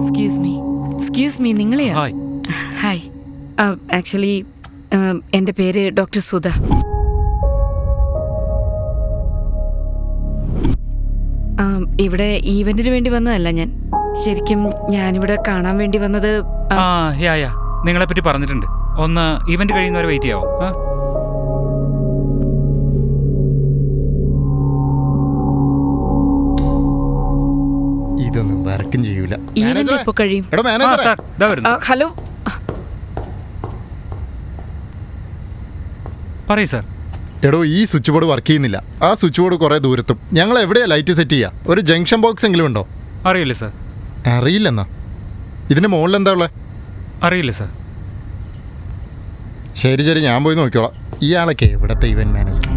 Excuse me നിങ്ങളെയാ? Hi. Actually എൻ്റെ പേര് ഡോക്ടർ സുധ. ഇവിടെ ഈവന്റിന് വേണ്ടി വന്നതല്ല ഞാൻ. ശരിക്കും ഞാനിവിടെ കാണാൻ വേണ്ടി വന്നത്. നിങ്ങളെ പറ്റി പറഞ്ഞിട്ടുണ്ട്. ഒന്ന് ഈവന്റ് കഴിയുന്നവരെ വെയിറ്റ് ചെയ്യാവോ? ഇതൊന്നും വർക്കും ചെയ്യൂല. ഈവന്റ് ഇപ്പൊ കഴിയും. ഹലോ പറയൂ സാർ. എടോ, ഈ സ്വിച്ച് ബോർഡ് വർക്ക് ചെയ്യുന്നില്ല. ആ സ്വിച്ച് ബോർഡ് കുറെ ദൂരത്തും. ഞങ്ങൾ എവിടെയാ ലൈറ്റ് സെറ്റ് ചെയ്യാ? ഒരു ജംഗ്ഷൻ ബോക്സ് എങ്കിലും ഉണ്ടോ? അറിയില്ല സാർ. അറിയില്ലെന്നാ? ഇതിന്റെ മുകളിൽ എന്താ ഉള്ളത്? അറിയില്ല സാർ. ശരി ശരി, ഞാൻ പോയി നോക്കിക്കോളാം. ഇയാളൊക്കെ എവിടത്തെ ഇവന്റ് മാനേജർ?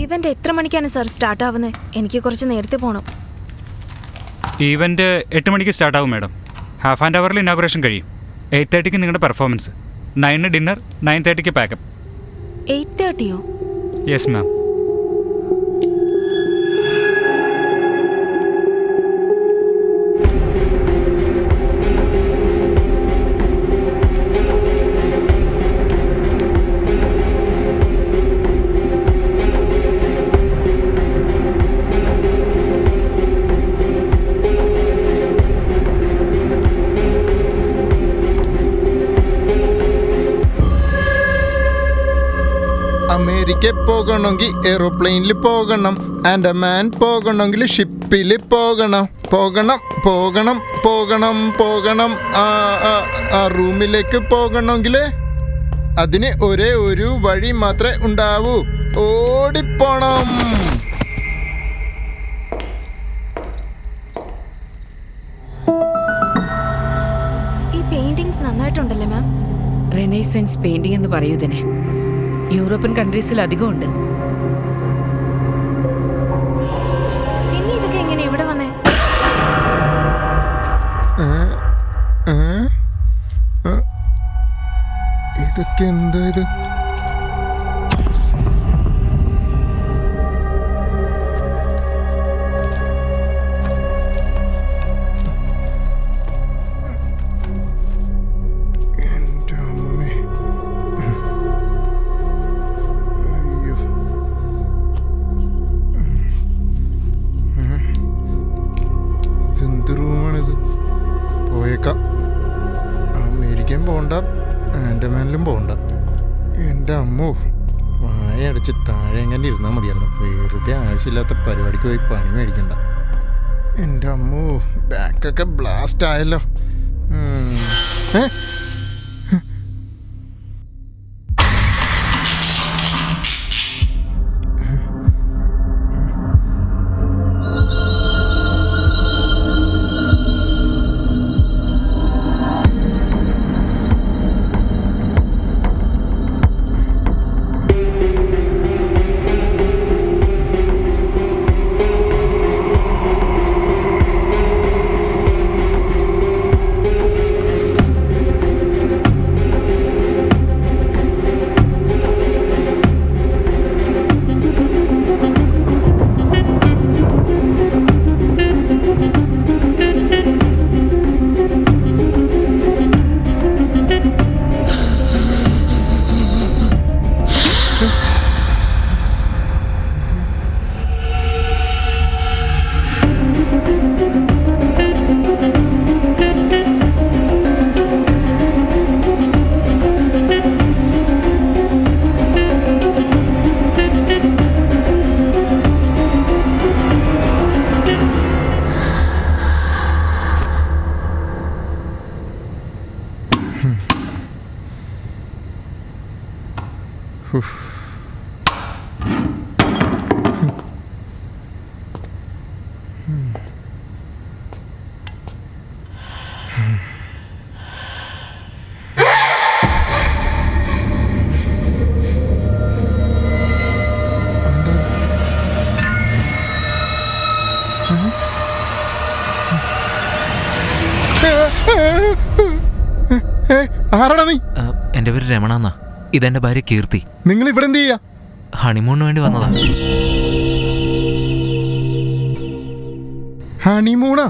ഇവന്റ് എത്ര മണിക്കാണ് സാർ സ്റ്റാർട്ട് ആവുന്നത്? എനിക്ക് കുറച്ച് നേരത്തെ പോകണം. ഈവന്റ് 8 മണിക്ക് സ്റ്റാർട്ട് ആവും മാഡം. ഹാഫ് ആൻഡ് അവറിൽ ഇനോഗ്രേഷൻ കഴിയും. 8:30 നിങ്ങളുടെ പെർഫോമൻസ്, 9 ഡിന്നർ, 9:30 പാക്കപ്പ്. 8:30യോ? Yes ma'am. അമേരിക്ക പോകണമെങ്കിൽ എയ്റോപ്ലെയിനിൽ പോകണം. ആൻഡമാൻ പോകണമെങ്കിൽ ഷിപ്പിൽ പോകണം. പോകണം പോകണം പോകണം പോകണം. ആ റൂമിലേക്ക് പോകണമെങ്കിൽ അതിന് ഒരേ ഒരു വഴി മാത്രമേ ഉണ്ടാവൂ. ഓടിപ്പോണം. ഈ പെയിന്റിങ്സ് നന്നായിട്ടുണ്ടല്ലേ മാം? റെനൈസൻസ് പെയിന്റിംഗ് എന്ന് പറയൂ ഇതിനെ. യൂറോപ്യൻ കൺട്രീസിൽ അധികം ഉണ്ട്. പിന്നെ ഇതൊക്കെ എങ്ങനെ ഇവിടെ വന്നേ? ഇതൊക്കെ എന്താ ഇത്? എന്ത് റൂമാണിത്? പോയേക്കാം. അമേരിക്കയും പോകണ്ട, ആൻഡമാനിലും പോകണ്ട. എൻ്റെ അമ്മോ, വായടച്ച് താഴെ എങ്ങനെ ഇരുന്നാൽ മതിയായിരുന്നു. വെറുതെ ആവശ്യമില്ലാത്ത പരിപാടിക്ക് പോയി പണി മേടിക്കണ്ട. എൻ്റെ അമ്മോ, ബാക്കൊക്കെ ബ്ലാസ്റ്റ് ആയല്ലോ. ആരാടാ നീ? എൻ്റെ പേര് രമണ എന്നാ. ഇതെൻ്റെ ഭാര്യ കീർത്തി. നിങ്ങൾ ഇവിടെ എന്ത് ചെയ്യാ? ഹണിമൂണിന് വേണ്ടി വന്നതാ. ഹണിമൂണാ?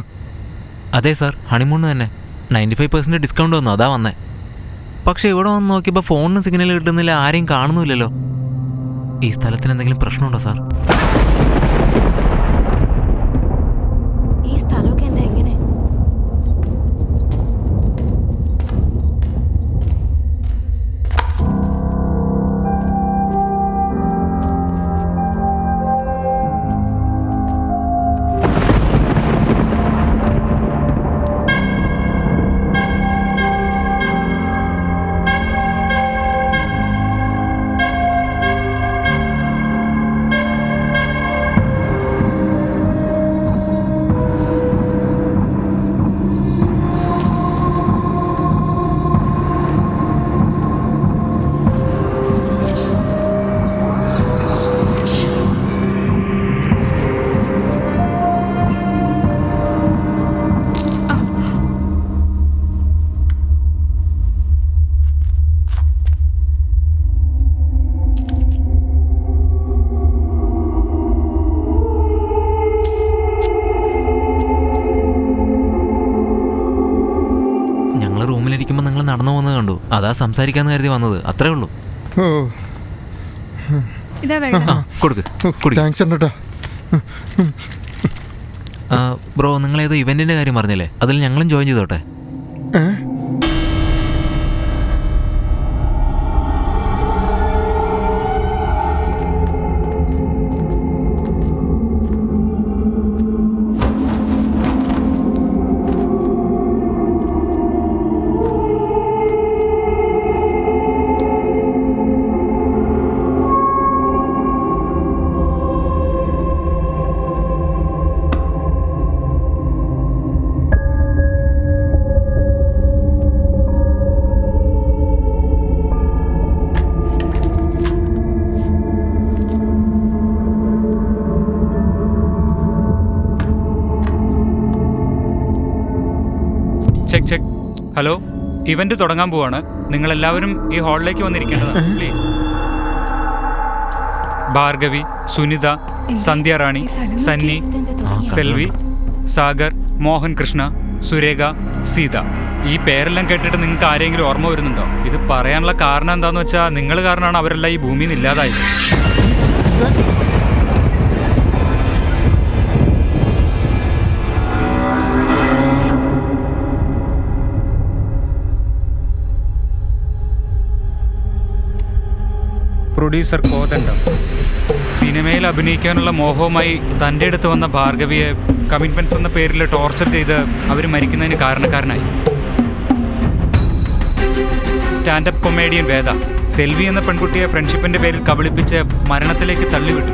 അതെ സാർ, ഹണിമൂണ് തന്നെ. 95% ഡിസ്കൗണ്ട് വന്നു, അതാ വന്നേ. പക്ഷെ ഇവിടെ വന്ന് നോക്കിയപ്പോൾ ഫോണിന് സിഗ്നൽ കിട്ടുന്നില്ല, ആരെയും കാണുന്നില്ലല്ലോ. ഈ സ്ഥലത്തിന് എന്തെങ്കിലും പ്രശ്നമുണ്ടോ സാർ? ഈ സ്ഥലമൊക്കെ എന്താ എങ്ങനെ? ഞങ്ങൾ റൂമിലിരിക്കുമ്പോൾ നിങ്ങൾ നടന്നു പോകുന്നത് കണ്ടു, അതാ സംസാരിക്കാന്ന് കരുതി വന്നത്, അത്രേ ഉള്ളൂ. ഓ, ആ കൊടുക്ക്, കുടി. താങ്ക്സ് ഉണ്ട്. ബ്രോ, നിങ്ങളേതോ ഇവന്റിന്റെ കാര്യം പറഞ്ഞില്ലേ, അതിൽ ഞങ്ങളും ജോയിൻ ചെയ്തോട്ടെ? Check check. ഹലോ, ഇവന്റ് തുടങ്ങാൻ പോവാണ്. നിങ്ങൾ എല്ലാവരും ഈ ഹാളിലേക്ക് വന്നിരിക്കേണ്ടതാണ് പ്ലീസ്. ഭാർഗവി, സുനിത, സന്ധ്യ റാണി, സന്നി, സെൽവി, സാഗർ, മോഹൻ കൃഷ്ണ, സുരേഖ, സീത. ഈ പേരെല്ലാം കേട്ടിട്ട് നിങ്ങൾക്ക് ആരെങ്കിലും ഓർമ്മ വരുന്നുണ്ടോ? ഇത് പറയാനുള്ള കാരണം എന്താണെന്ന് വെച്ചാൽ നിങ്ങൾ കാരണമാണ് അവരെല്ലാം ഈ ഭൂമിയിൽ നിന്ന് ഇല്ലാതായത്. പ്രൊഡ്യൂസർ കോതണ്ടം. സിനിമയിൽ അഭിനയിക്കാനുള്ള മോഹവുമായി തൻ്റെ അടുത്ത് വന്ന ഭാർഗവിയെ കമ്മിറ്റ്മെൻറ്റ്സ് എന്ന പേരിൽ ടോർച്ചർ ചെയ്ത് അവർ മരിക്കുന്നതിന് കാരണക്കാരനായി. സ്റ്റാൻഡപ്പ് കൊമേഡിയൻ വേദ സെൽവി എന്ന പെൺകുട്ടിയെ ഫ്രണ്ട്ഷിപ്പിൻ്റെ പേരിൽ കബളിപ്പിച്ച് മരണത്തിലേക്ക് തള്ളിവിട്ടു.